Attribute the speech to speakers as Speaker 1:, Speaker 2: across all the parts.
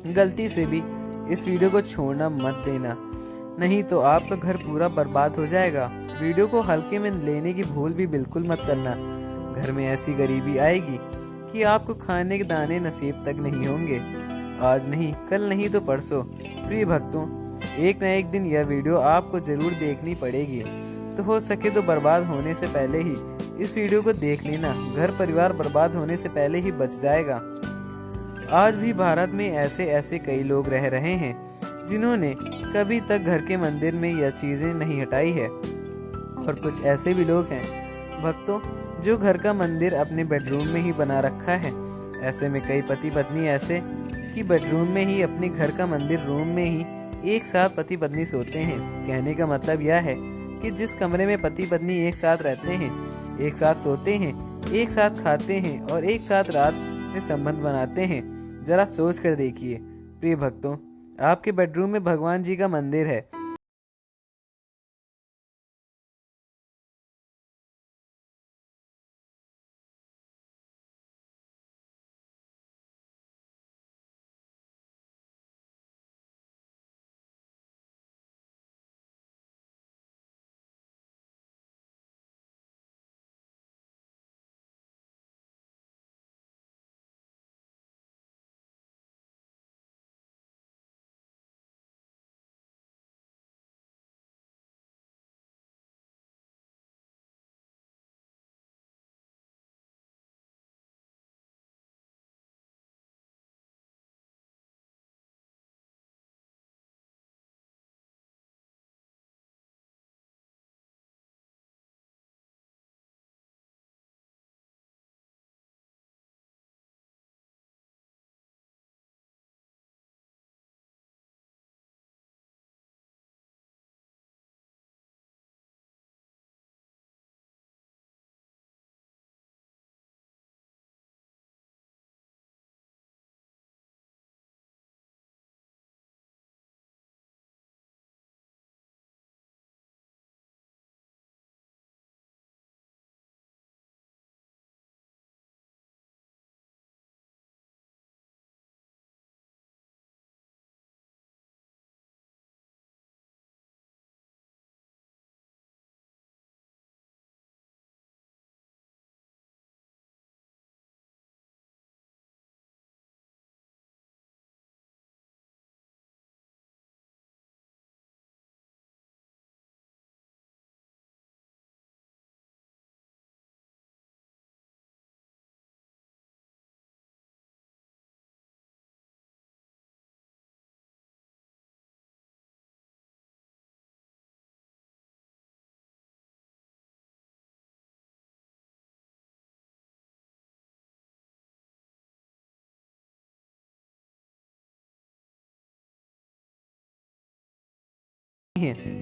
Speaker 1: गलती से भी इस वीडियो को छोड़ना मत देना, नहीं तो आपका घर पूरा बर्बाद हो जाएगा। वीडियो को हल्के में लेने की भूल भी बिल्कुल मत करना। घर में ऐसी गरीबी आएगी कि आपको खाने के दाने नसीब तक नहीं होंगे। आज नहीं, कल नहीं तो परसों। प्रिय भक्तों, एक न एक दिन यह वीडियो आपको जरूर देखनी पड़ेगी। तो हो सके तो बर्बाद होने से पहले ही इस वीडियो को देख लेना। घर परिवार बर्बाद होने से पहले ही बच जाएगा। आज भी भारत में ऐसे ऐसे कई लोग रह रहे हैं जिन्होंने कभी तक घर के मंदिर में यह चीजें नहीं हटाई है, और कुछ ऐसे भी लोग हैं भक्तों जो घर का मंदिर अपने बेडरूम में ही बना रखा है। ऐसे में कई पति पत्नी ऐसे कि बेडरूम में ही अपने घर का मंदिर रूम में ही एक साथ पति पत्नी सोते हैं। कहने का मतलब यह है कि जिस कमरे में पति पत्नी एक साथ रहते हैं, एक साथ सोते हैं, एक साथ खाते हैं और एक साथ रात में संबंध बनाते हैं, जरा सोच कर देखिए। प्रिय भक्तों, आपके बेडरूम में भगवान जी का मंदिर है।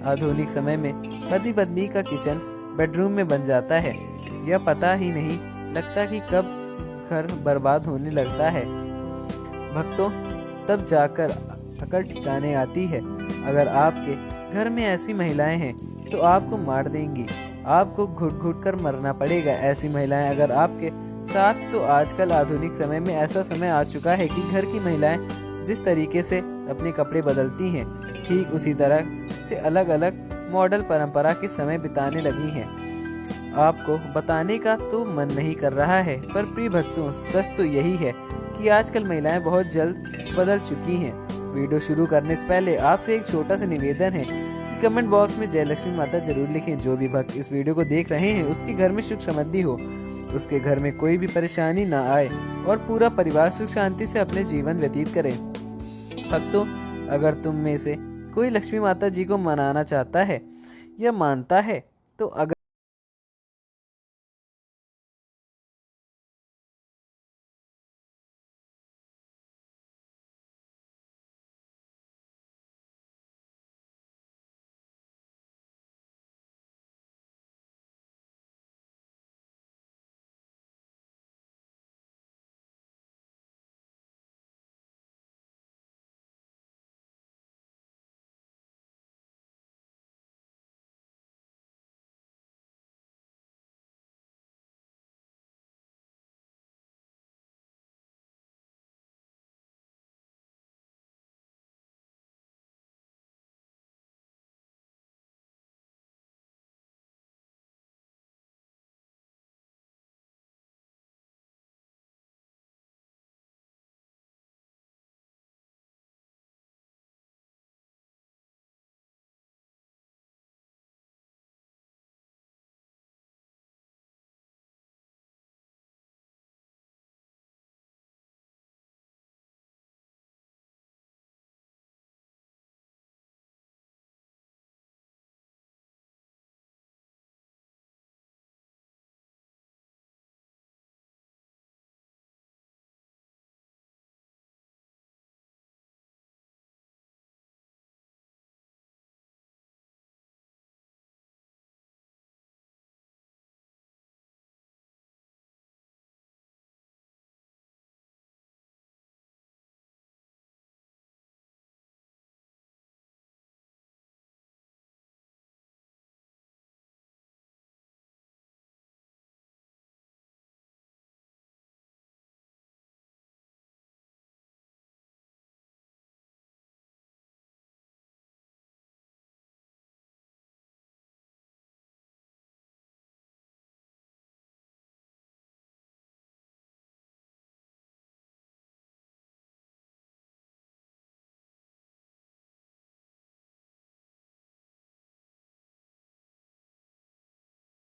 Speaker 1: आधुनिक समय में पति पत्नी का किचन बेडरूम में बन जाता है। यह पता ही नहीं लगता कि कब घर बर्बाद होने लगता है भक्तों, तब जाकर अकल ठिकाने आती है। अगर आपके घर में ऐसी महिलाएं हैं तो आपको मार देंगी, आपको घुट घुट कर मरना पड़ेगा। ऐसी महिलाएं अगर आपके साथ, तो आजकल आधुनिक समय में ऐसा समय आ चुका है कि घर की महिलाएं जिस तरीके से अपने कपड़े बदलती हैं, ठीक उसी तरह से अलग अलग मॉडल परंपरा के समय बिताने लगी हैं। आपको बताने का तो मन नहीं कर रहा है, पर प्रिय भक्तों, सच तो यही है कि आजकल महिलाएं बहुत जल्द बदल चुकी हैं। वीडियो शुरू करने से पहले आपसे एक छोटा सा निवेदन है कि कमेंट बॉक्स में जय लक्ष्मी माता जरूर लिखें। जो भी भक्त इस वीडियो को देख रहे हैं उसके घर में सुख समृद्धि हो, उसके घर में कोई भी परेशानी ना आए और पूरा परिवार सुख शांति से अपने जीवन व्यतीत करे। भक्तों, अगर तुम में से कोई लक्ष्मी माता जी को मनाना चाहता है या मानता है, तो अगर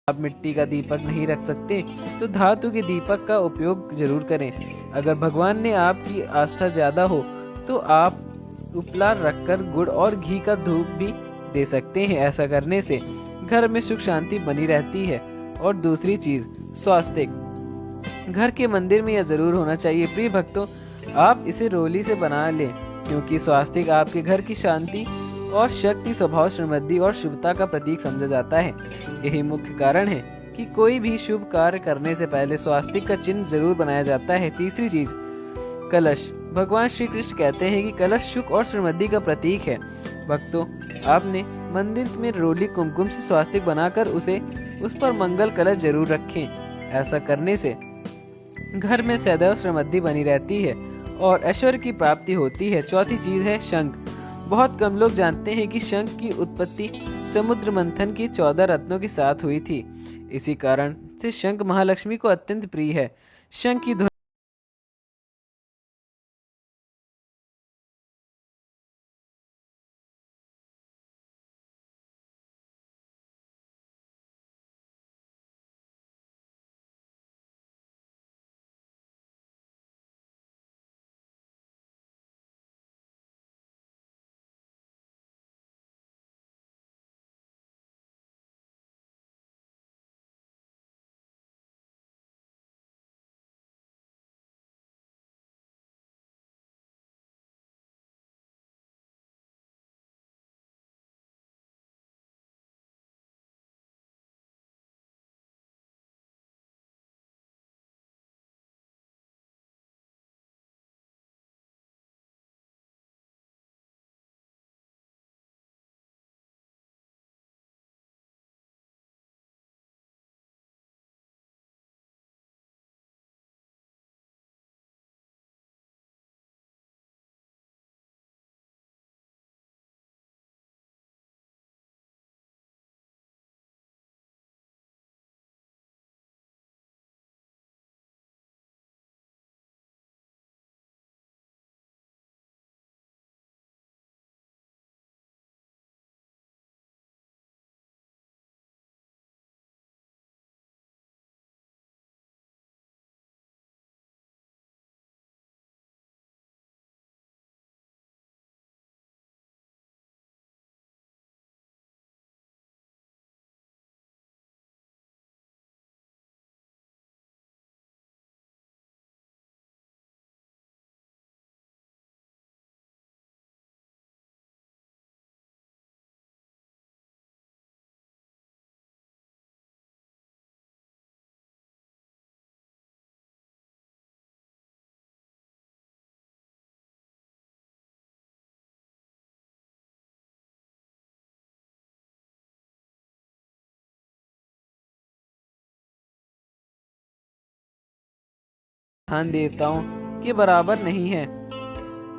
Speaker 1: आप मिट्टी का दीपक नहीं रख सकते तो धातु के दीपक का उपयोग जरूर करें। अगर भगवान ने आपकी आस्था ज्यादा हो तो आप उपला रखकर गुड़ और घी का धूप भी दे सकते हैं। ऐसा करने से घर में सुख शांति बनी रहती है। और दूसरी चीज, स्वास्तिक। घर के मंदिर में यह जरूर होना चाहिए। प्रिय भक्तों, आप इसे रोली से बना लें, क्योंकि स्वास्तिक आपके घर की शांति और शक्ति, स्वभाव, समृद्धि और शुभता का प्रतीक समझा जाता है। यही मुख्य कारण है कि कोई भी शुभ कार्य करने से पहले स्वास्तिक का चिन्ह जरूर बनाया जाता है। तीसरी चीज, कलश। भगवान श्री कृष्ण कहते हैं कि कलश सुख और समृद्धि का प्रतीक है। भक्तों, आपने मंदिर में रोली कुमकुम से स्वास्तिक बनाकर उस पर मंगल कलश जरूर रखें। ऐसा करने से घर में सदैव समृद्धि बनी रहती है और ऐश्वर्य की प्राप्ति होती है। चौथी चीज है शंख। बहुत कम लोग जानते हैं कि शंख की उत्पत्ति समुद्र मंथन के 14 रत्नों के साथ हुई थी। इसी कारण से शंख महालक्ष्मी को अत्यंत प्रिय है। शंख की ध्यान देवताओं के बराबर नहीं है।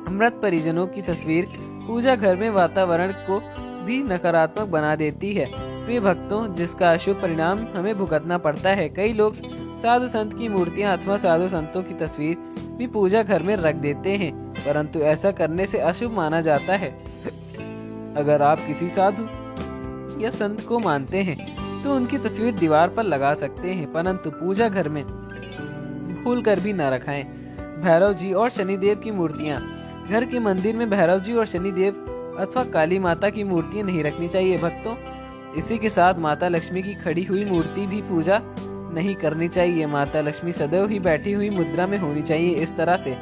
Speaker 1: मृत परिजनों की तस्वीर पूजा घर में वातावरण को भी नकारात्मक बना देती है। प्रिय भक्तों, जिसका अशुभ परिणाम हमें भुगतना पड़ता है। कई लोग साधु संत की मूर्तियां अथवा साधु संतों की तस्वीर भी पूजा घर में रख देते हैं, परंतु ऐसा करने से अशुभ माना जाता है। अगर आप किसी साधु या संत को मानते हैं तो उनकी तस्वीर दीवार पर लगा सकते हैं, परंतु पूजा घर में भूल कर भी न रखाएं। भैरव जी और शनिदेव की मूर्तियां। घर के मंदिर में भैरव जी और शनिदेव अथवा काली माता की मूर्तियां नहीं रखनी चाहिए। भक्तों, इसी के साथ माता लक्ष्मी की खड़ी हुई मूर्ति भी पूजा नहीं करनी चाहिए। माता लक्ष्मी सदैव ही बैठी हुई मुद्रा में होनी चाहिए। इस तरह से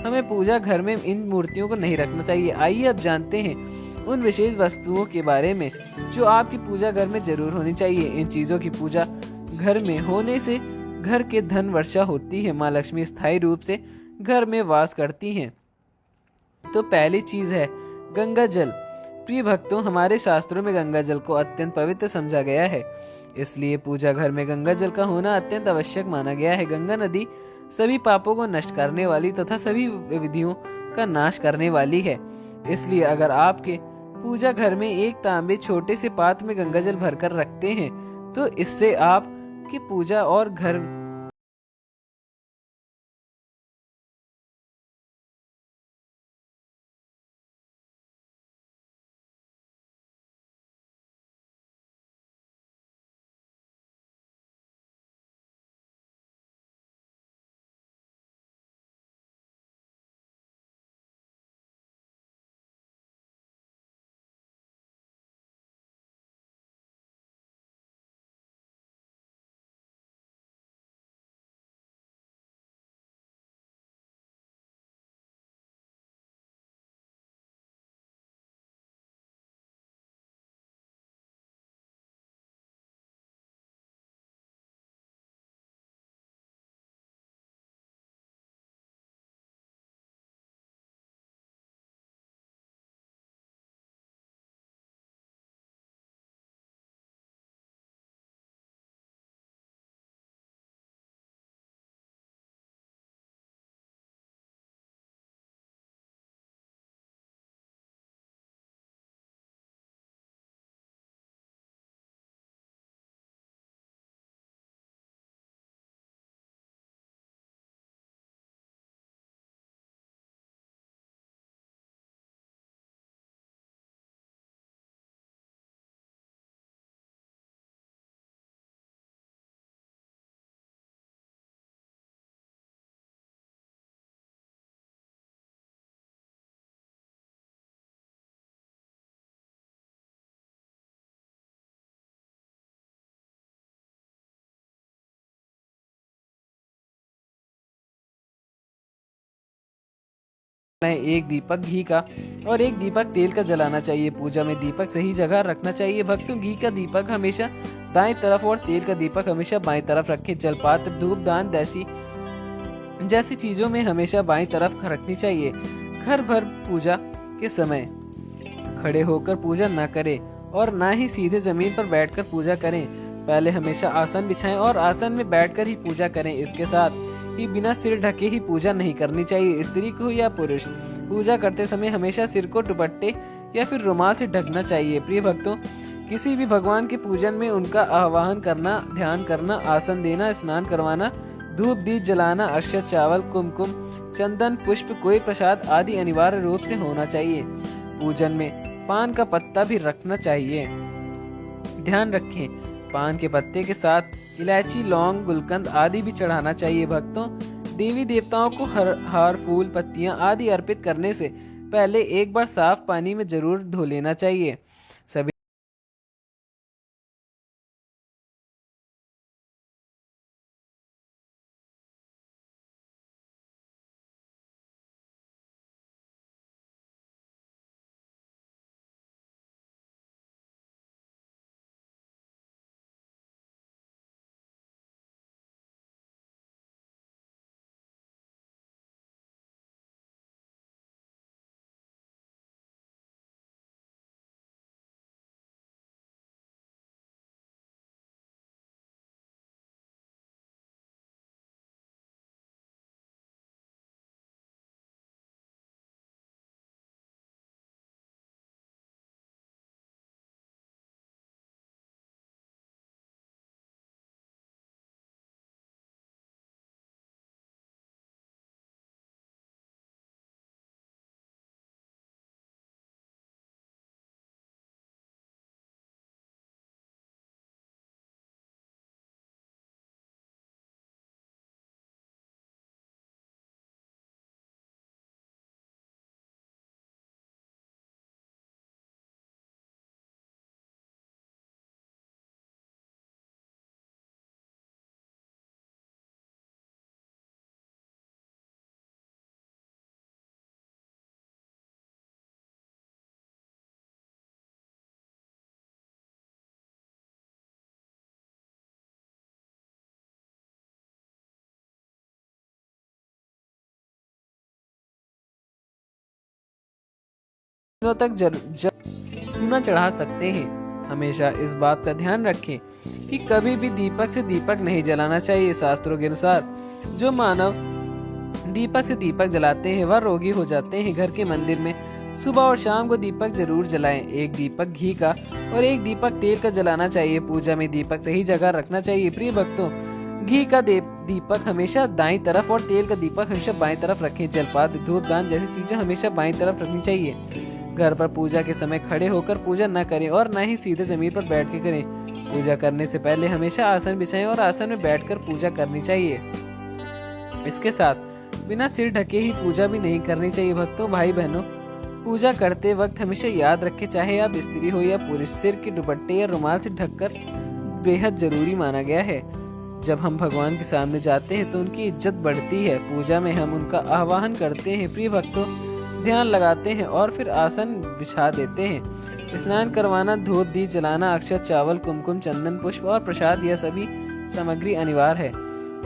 Speaker 1: हमें पूजा घर में इन मूर्तियों को नहीं रखना चाहिए। आइए अब जानते हैं उन विशेष वस्तुओं के बारे में जो आपकी पूजा घर में जरूर होनी चाहिए। इन चीजों की पूजा घर में होने से घर के धन वर्षा होती है। माँ लक्ष्मी स्थायी रूप से घर में वास करती हैं। तो पहली चीज है गंगा जल। प्रिय भक्तों, हमारे शास्त्रों में गंगा जल को अत्यंत पवित्र समझा गया है, इसलिए पूजा घर में गंगा जल का होना अत्यंत आवश्यक माना गया है। गंगा नदी सभी पापों को नष्ट करने वाली तथा सभी विधियों का नाश करने वाली है। इसलिए अगर आपके पूजा घर में एक तांबे छोटे से पात्र में गंगा जल भरकर रखते हैं तो इससे आपकी पूजा और घर एक दीपक घी का और एक दीपक तेल का जलाना चाहिए। पूजा में दीपक सही जगह रखना चाहिए। भक्तों, घी का दीपक हमेशा दाएं तरफ और तेल का दीपक हमेशा बाएं तरफ रखें। जलपात्र, धूप दान जैसी चीजों में हमेशा बाएं तरफ रखनी चाहिए। घर भर पूजा के समय खड़े होकर पूजा न करें और ना ही सीधे जमीन पर बैठकर पूजा करें। पहले हमेशा आसन बिछाएं और आसन में बैठकर ही पूजा करें। इसके साथ ही बिना सिर ढके ही पूजा नहीं करनी चाहिए। स्त्री को या पुरुष पूजा करते समय हमेशा सिर को दुपट्टे या फिर रुमाल से ढकना चाहिए। प्रिय भक्तों, किसी भी भगवान के पूजन में उनका आह्वान करना, ध्यान करना, आसन देना, स्नान करवाना, धूप दीप जलाना, अक्षत, चावल, कुमकुम, चंदन, पुष्प, कोई प्रसाद आदि अनिवार्य रूप से होना चाहिए। पूजन में पान का पत्ता भी रखना चाहिए। ध्यान रखें, पान के पत्ते के साथ इलायची, लौंग, गुलकंद आदि भी चढ़ाना चाहिए। भक्तों, देवी देवताओं को हार, फूल, पत्तियां आदि अर्पित करने से पहले एक बार साफ पानी में जरूर धो लेना चाहिए। सभी दिनों तक चूना चढ़ा सकते हैं। हमेशा इस बात का ध्यान रखें कि कभी भी दीपक से दीपक नहीं जलाना चाहिए। शास्त्रों के अनुसार जो मानव दीपक से दीपक जलाते हैं वह रोगी हो जाते हैं। घर के मंदिर में सुबह और शाम को दीपक जरूर जलाएं। एक दीपक घी का और एक दीपक तेल का जलाना चाहिए। पूजा में दीपक सही जगह रखना चाहिए। प्रिय भक्तों, घी का दीपक हमेशा दाईं तरफ और तेल का दीपक हमेशा बाईं तरफ रखें। जलपात्र, धूप दान जैसी चीजें हमेशा बाईं तरफ रखनी चाहिए। घर पर पूजा के समय खड़े होकर पूजा न करें और न ही सीधे जमीन पर बैठ के करें। पूजा करने से पहले हमेशा आसन बिछाएं और आसन में बैठकर पूजा करनी चाहिए। इसके साथ बिना सिर ढके ही पूजा भी नहीं करनी चाहिए। भक्तों, भाई बहनों, पूजा करते वक्त हमेशा याद रखें, चाहे आप स्त्री हो या पुरुष, सिर के दुपट्टे या रुमाल से ढककर बेहद जरूरी माना गया है। जब हम भगवान के सामने जाते हैं तो उनकी इज्जत बढ़ती है। पूजा में हम उनका आह्वान करते हैं। प्रिय भक्तों, ध्यान लगाते हैं और फिर आसन बिछा देते हैं। स्नान करवाना, धूप दीप जलाना, अक्षत, चावल, कुमकुम, चंदन, पुष्प और प्रसाद, यह सभी सामग्री अनिवार्य है।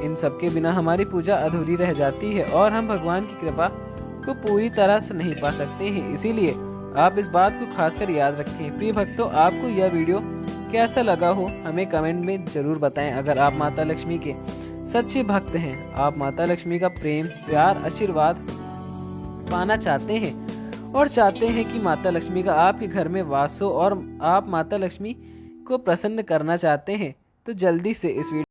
Speaker 1: इन सब के बिना हमारी पूजा अधूरी रह जाती है और हम भगवान की कृपा को पूरी तरह से नहीं पा सकते हैं। इसीलिए आप इस बात को खासकर याद रखें। प्रिय भक्तों, आपको यह वीडियो कैसा लगा हो हमें कमेंट में जरूर बताएं। अगर आप माता लक्ष्मी के सच्चे भक्त हैं, आप माता लक्ष्मी का प्रेम, प्यार, आशीर्वाद पाना चाहते हैं और चाहते हैं कि माता लक्ष्मी का आपके घर में वास हो और आप माता लक्ष्मी को प्रसन्न करना चाहते हैं, तो जल्दी से इस वीडियो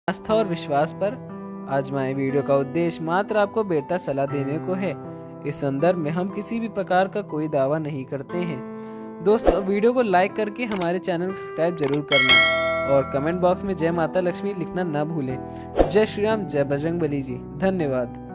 Speaker 1: आस्था और विश्वास पर आजमाएं। वीडियो का उद्देश्य मात्र आपको बेहतर सलाह देने को है। इस संदर्भ में हम किसी भी प्रकार का कोई दावा नहीं करते हैं। दोस्तों, वीडियो को लाइक करके हमारे चैनल को सब्सक्राइब जरूर करना और कमेंट बॉक्स में जय माता लक्ष्मी लिखना ना भूलें। जय श्री राम, जय बजरंगबली जी। धन्यवाद।